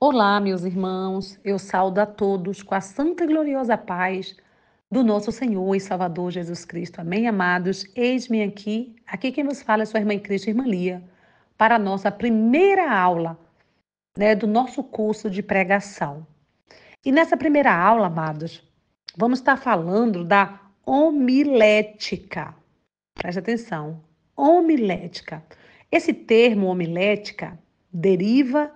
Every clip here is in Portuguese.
Olá, meus irmãos, eu saúdo a todos com a santa e gloriosa paz do nosso Senhor e Salvador Jesus Cristo. Amém, amados? Eis-me aqui quem vos fala é sua irmã em Cristo, irmã Lia, para a nossa primeira aula, do nosso curso de pregação. E nessa primeira aula, amados, vamos estar falando da homilética. Preste atenção, homilética. Esse termo homilética deriva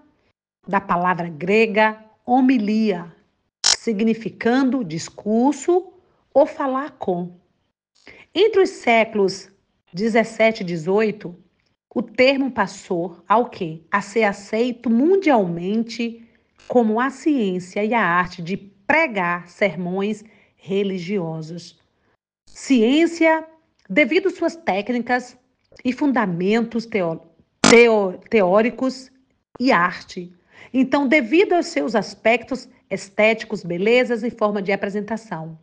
da palavra grega homilia, significando discurso ou falar com. Entre os séculos 17 e 18, o termo passou ao quê? A ser aceito mundialmente como a ciência e a arte de pregar sermões religiosos. Ciência, devido às suas técnicas e fundamentos teóricos e arte. Então, devido aos seus aspectos estéticos, belezas e forma de apresentação.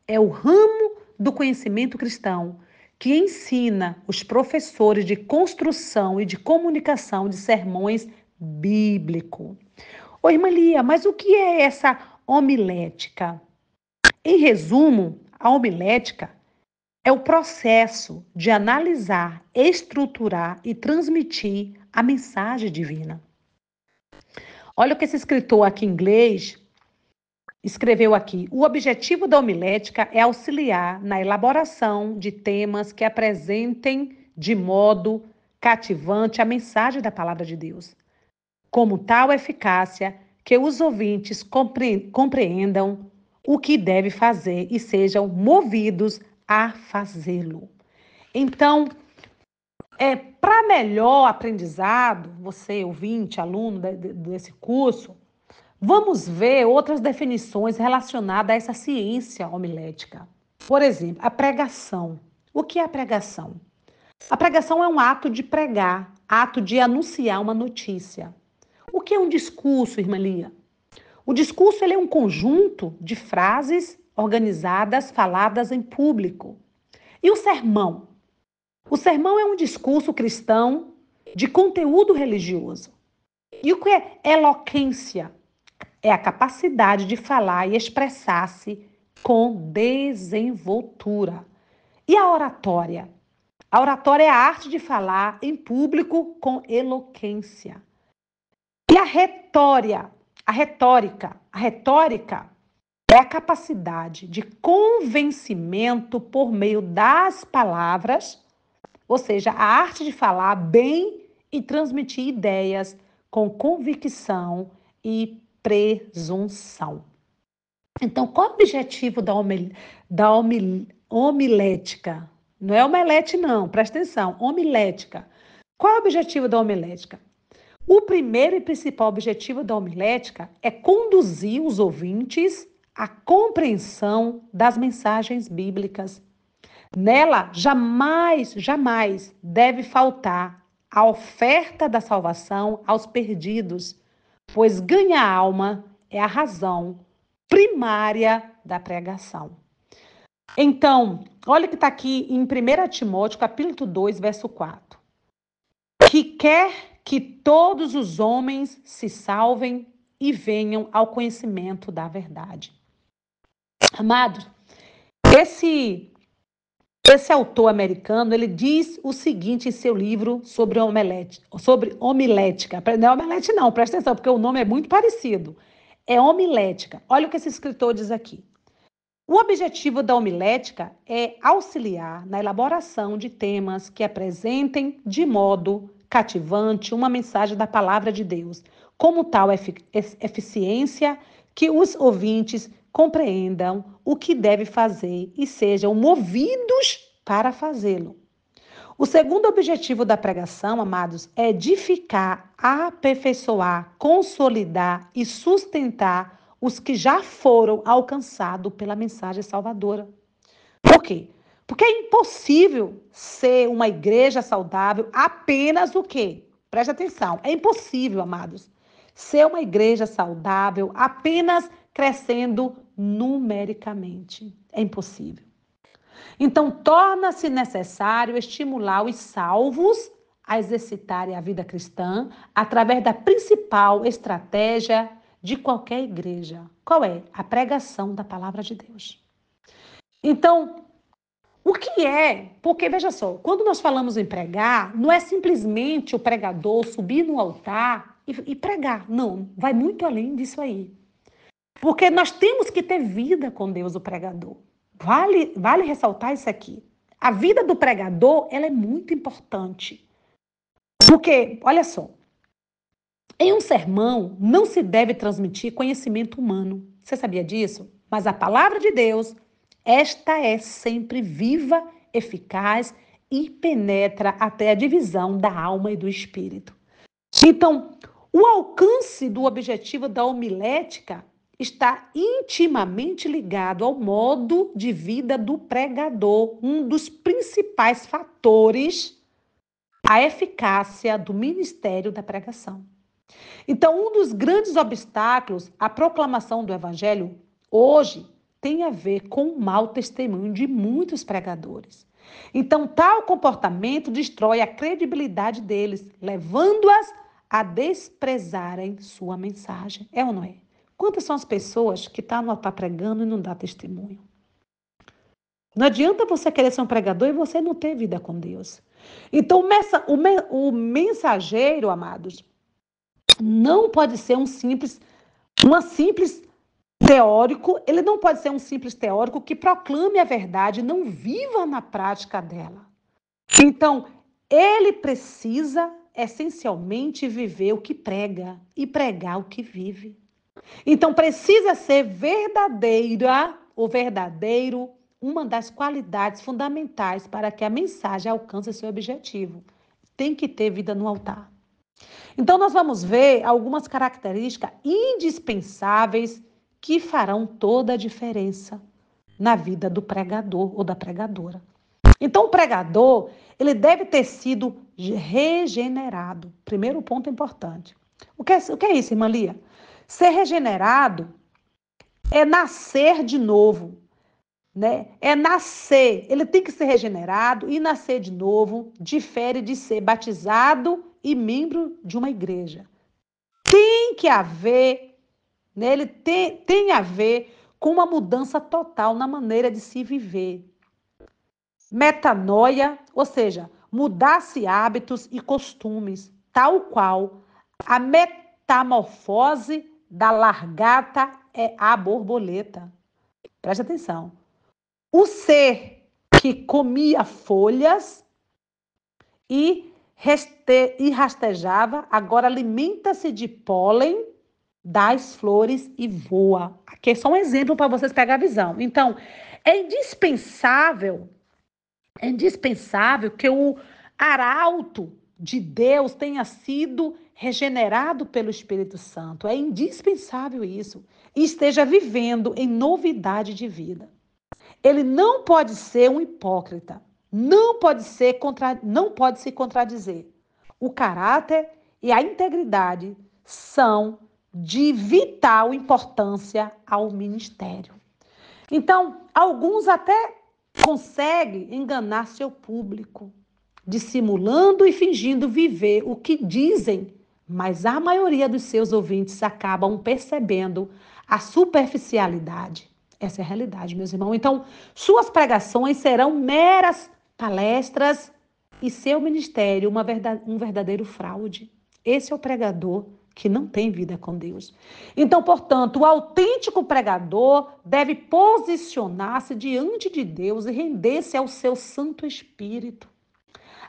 É o ramo do conhecimento cristão que ensina os professores de construção e de comunicação de sermões bíblicos. Ô, irmã Lia, mas o que é essa homilética? Em resumo, a homilética é o processo de analisar, estruturar e transmitir a mensagem divina. Olha o que esse escritor aqui em inglês escreveu aqui. O objetivo da homilética é auxiliar na elaboração de temas que apresentem de modo cativante a mensagem da palavra de Deus. Como tal eficácia que os ouvintes compreendam o que deve fazer e sejam movidos a fazê-lo. Então, para melhor aprendizado, você, ouvinte, aluno desse curso, vamos ver outras definições relacionadas a essa ciência homilética. Por exemplo, a pregação. O que é a pregação? A pregação é um ato de pregar, ato de anunciar uma notícia. O que é um discurso, irmã Lia? O discurso ele é um conjunto de frases organizadas, faladas em público. E o sermão? O sermão é um discurso cristão de conteúdo religioso. E o que é eloquência? É a capacidade de falar e expressar-se com desenvoltura. E a oratória? A oratória é a arte de falar em público com eloquência. E a retória? A retórica é a capacidade de convencimento por meio das palavras, ou seja, a arte de falar bem e transmitir ideias com convicção e presunção. Então, qual é o objetivo da homilética? Não é omelete, não, presta atenção, homilética. Qual é o objetivo da homilética? O primeiro e principal objetivo da homilética é conduzir os ouvintes à compreensão das mensagens bíblicas. Nela, jamais deve faltar a oferta da salvação aos perdidos, pois ganhar alma é a razão primária da pregação. Então, olha o que está aqui em 1 Timóteo, capítulo 2, verso 4. Que quer que todos os homens se salvem e venham ao conhecimento da verdade. Amados, esse autor americano, ele diz o seguinte em seu livro sobre homilética. Não é omelete não, presta atenção, porque o nome é muito parecido. É homilética. Olha o que esse escritor diz aqui. O objetivo da homilética é auxiliar na elaboração de temas que apresentem de modo cativante uma mensagem da palavra de Deus, como tal eficiência que os ouvintes compreendam o que deve fazer e sejam movidos para fazê-lo. O segundo objetivo da pregação, amados, é edificar, aperfeiçoar, consolidar e sustentar os que já foram alcançados pela mensagem salvadora. Por quê? Porque é impossível ser uma igreja saudável apenas o quê? Preste atenção, é impossível, amados, ser uma igreja saudável apenas crescendo numericamente. É impossível. Então, torna-se necessário estimular os salvos a exercitarem a vida cristã através da principal estratégia de qualquer igreja. Qual é? A pregação da palavra de Deus. Então, o que é? Porque, veja só, quando nós falamos em pregar, não é simplesmente o pregador subir no altar e pregar. Não, vai muito além disso aí. Porque nós temos que ter vida com Deus, o pregador. Vale ressaltar isso aqui. A vida do pregador, ela é muito importante. Porque, olha só, em um sermão não se deve transmitir conhecimento humano. Você sabia disso? Mas a palavra de Deus, esta é sempre viva, eficaz e penetra até a divisão da alma e do espírito. Então, o alcance do objetivo da homilética está intimamente ligado ao modo de vida do pregador, um dos principais fatores a eficácia do ministério da pregação. Então, um dos grandes obstáculos à proclamação do evangelho hoje tem a ver com o mau testemunho de muitos pregadores. Então, tal comportamento destrói a credibilidade deles, levando-as a desprezarem sua mensagem. É ou não é? Quantas são as pessoas que estão no altar pregando e não dá testemunho? Não adianta você querer ser um pregador e você não ter vida com Deus. Então, o mensageiro, amados, não pode ser um simples teórico, ele não pode ser um simples teórico que proclame a verdade, não viva na prática dela. Então, ele precisa essencialmente viver o que prega e pregar o que vive. Então, precisa ser verdadeira ou verdadeiro uma das qualidades fundamentais para que a mensagem alcance seu objetivo. Tem que ter vida no altar. Então, nós vamos ver algumas características indispensáveis que farão toda a diferença na vida do pregador ou da pregadora. Então, o pregador, ele deve ter sido regenerado. Primeiro ponto importante. O que é isso, irmã Lia? Ser regenerado é nascer de novo, né? É nascer. Ele tem que ser regenerado e nascer de novo difere de ser batizado e membro de uma igreja. Tem que haver, né? Ele tem a ver com uma mudança total na maneira de se viver. Metanoia, ou seja, mudar-se hábitos e costumes, tal qual a metamorfose da largata é a borboleta. Preste atenção. O ser que comia folhas e rastejava, agora alimenta-se de pólen das flores e voa. Aqui é só um exemplo para vocês pegarem a visão. Então, é indispensável que o arauto de Deus tenha sido regenerado pelo Espírito Santo. É indispensável isso. E esteja vivendo em novidade de vida. Ele não pode ser um hipócrita. Não pode se contradizer. O caráter e a integridade são de vital importância ao ministério. Então, alguns até conseguem enganar seu público, dissimulando e fingindo viver o que dizem, mas a maioria dos seus ouvintes acabam percebendo a superficialidade. Essa é a realidade, meus irmãos. Então, suas pregações serão meras palestras e seu ministério um verdadeiro fraude. Esse é o pregador que não tem vida com Deus. Então, portanto, o autêntico pregador deve posicionar-se diante de Deus e render-se ao seu Santo Espírito.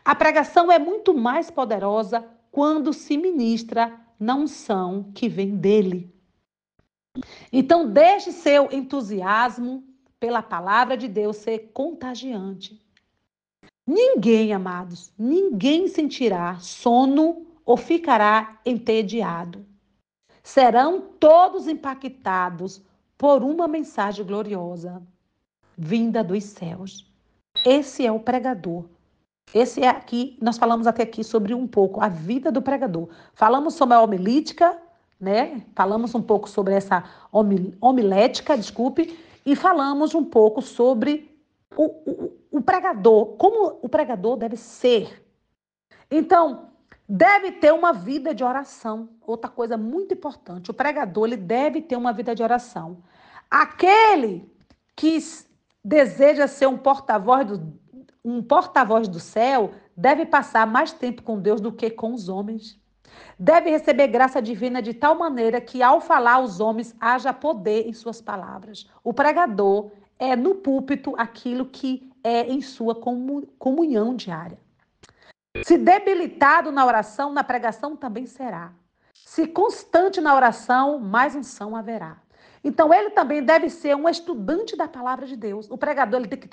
A pregação é muito mais poderosa quando se ministra na unção que vem dele. Então, deixe seu entusiasmo pela palavra de Deus ser contagiante. Ninguém, amados, ninguém sentirá sono ou ficará entediado. Serão todos impactados por uma mensagem gloriosa vinda dos céus. Esse é o pregador. Esse é aqui, nós falamos até aqui sobre um pouco a vida do pregador. Falamos sobre a homilítica, né? Falamos um pouco sobre essa homilética, desculpe, e falamos um pouco sobre o pregador, como o pregador deve ser. Então, deve ter uma vida de oração. Outra coisa muito importante, o pregador ele deve ter uma vida de oração. Aquele que deseja ser um porta-voz do céu deve passar mais tempo com Deus do que com os homens. Deve receber graça divina de tal maneira que, ao falar aos homens, haja poder em suas palavras. O pregador é no púlpito aquilo que é em sua comunhão diária. Se debilitado na oração, na pregação também será. Se constante na oração, mais unção haverá. Então, ele também deve ser um estudante da palavra de Deus. O pregador ele tem que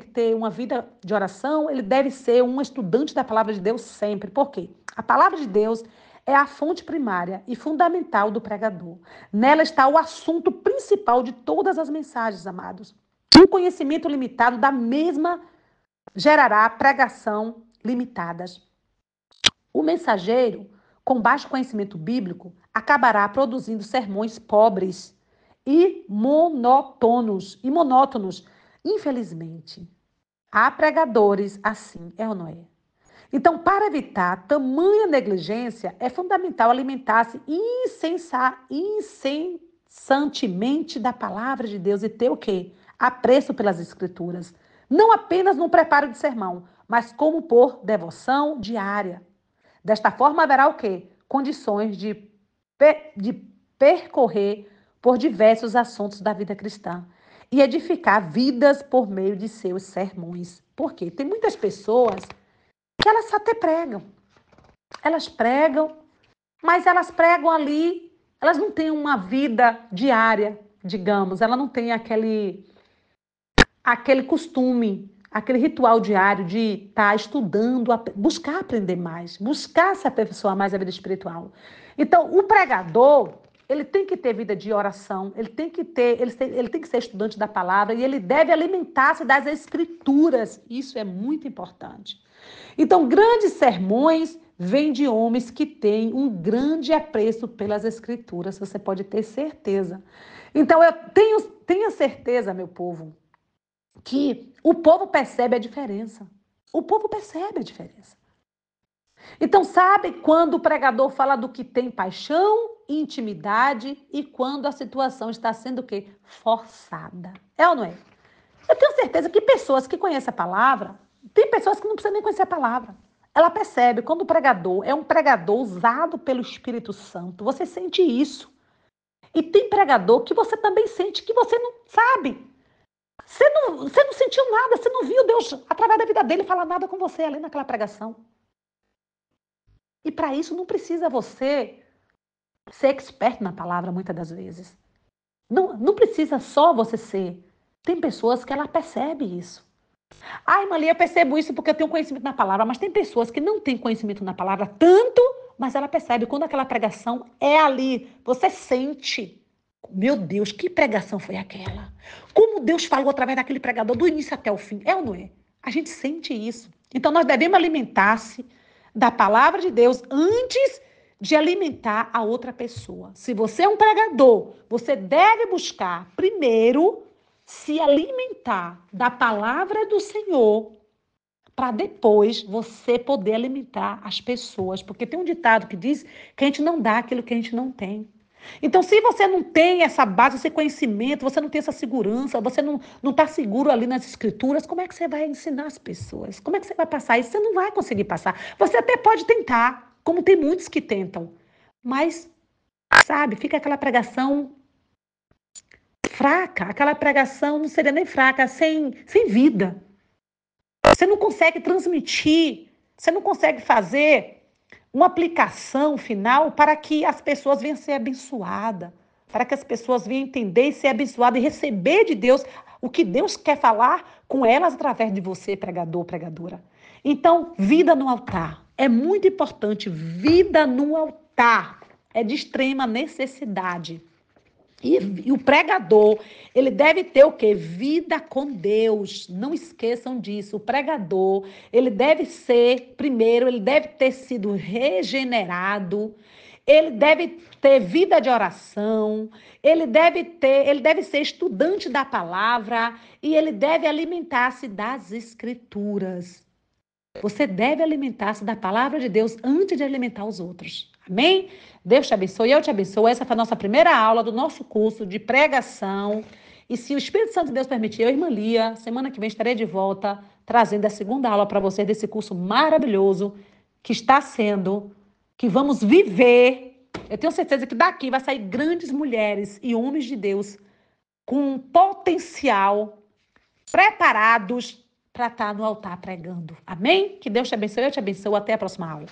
ter uma vida de oração, ele deve ser um estudante da palavra de Deus sempre. Por quê? A palavra de Deus é a fonte primária e fundamental do pregador. Nela está o assunto principal de todas as mensagens, amados. Um conhecimento limitado da mesma gerará pregação limitadas. O mensageiro, com baixo conhecimento bíblico, acabará produzindo sermões pobres e monótonos. Infelizmente, há pregadores assim, é ou não é? Então, para evitar tamanha negligência, é fundamental alimentar-se incessantemente da palavra de Deus e ter o quê? Apreço pelas escrituras. Não apenas no preparo de sermão, mas como por devoção diária. Desta forma, haverá o quê? Condições de percorrer por diversos assuntos da vida cristã e edificar vidas por meio de seus sermões. Por quê? Tem muitas pessoas que elas até pregam. Elas pregam, mas elas pregam ali, elas não têm uma vida diária, digamos, ela não tem aquele costume, aquele ritual diário de estar estudando, buscar aprender mais, buscar se aperfeiçoar mais a vida espiritual. Então, o pregador, ele tem que ter vida de oração, ele tem que ser estudante da palavra e ele deve alimentar-se das escrituras. Isso é muito importante. Então, grandes sermões vêm de homens que têm um grande apreço pelas escrituras, você pode ter certeza. Então, eu tenho certeza, meu povo, que o povo percebe a diferença. O povo percebe a diferença. Então, sabe quando o pregador fala do que tem paixão e intimidade e quando a situação está sendo o quê? Forçada. É ou não é? Eu tenho certeza que pessoas que conhecem a palavra, tem pessoas que não precisam nem conhecer a palavra. Ela percebe quando o pregador é um pregador usado pelo Espírito Santo. Você sente isso. E tem pregador que você também sente que você não sabe. Você não sentiu nada, você não viu Deus, através da vida dele, falar nada com você ali naquela pregação. E para isso não precisa você ser expert na palavra, muitas das vezes. Não precisa só você ser. Tem pessoas que ela percebe isso. Ai, Malia, eu percebo isso porque eu tenho conhecimento na palavra, mas tem pessoas que não têm conhecimento na palavra tanto, mas ela percebe quando aquela pregação é ali. Você sente. Meu Deus, que pregação foi aquela? Como Deus falou através daquele pregador do início até o fim. É ou não é? A gente sente isso. Então nós devemos alimentar-se da palavra de Deus antes de alimentar a outra pessoa. Se você é um pregador, você deve buscar primeiro se alimentar da palavra do Senhor para depois você poder alimentar as pessoas. Porque tem um ditado que diz que a gente não dá aquilo que a gente não tem. Então, se você não tem essa base, esse conhecimento, você não tem essa segurança, você não está seguro ali nas escrituras, como é que você vai ensinar as pessoas? Como é que você vai passar isso? Você não vai conseguir passar. Você até pode tentar, como tem muitos que tentam. Mas, sabe, fica aquela pregação fraca, aquela pregação não seria nem fraca, sem vida. Você não consegue transmitir, você não consegue fazer uma aplicação final para que as pessoas venham ser abençoadas, para que as pessoas venham entender e ser abençoadas e receber de Deus o que Deus quer falar com elas através de você, pregador, pregadora. Então, vida no altar. É muito importante, vida no altar. É de extrema necessidade. E o pregador, ele deve ter o quê? Vida com Deus. Não esqueçam disso. O pregador, ele deve ser, primeiro, ele deve ter sido regenerado, ele deve ter vida de oração, ele deve ser estudante da palavra e ele deve alimentar-se das escrituras. Você deve alimentar-se da palavra de Deus antes de alimentar os outros. Amém? Deus te abençoe, eu te abençoo. Essa foi a nossa primeira aula do nosso curso de pregação. E se o Espírito Santo de Deus permitir, eu, irmã Lia, semana que vem estarei de volta, trazendo a segunda aula para vocês desse curso maravilhoso que está sendo, que vamos viver. Eu tenho certeza que daqui vai sair grandes mulheres e homens de Deus com potencial, preparados para estar no altar pregando. Amém? Que Deus te abençoe, eu te abençoo. Até a próxima aula.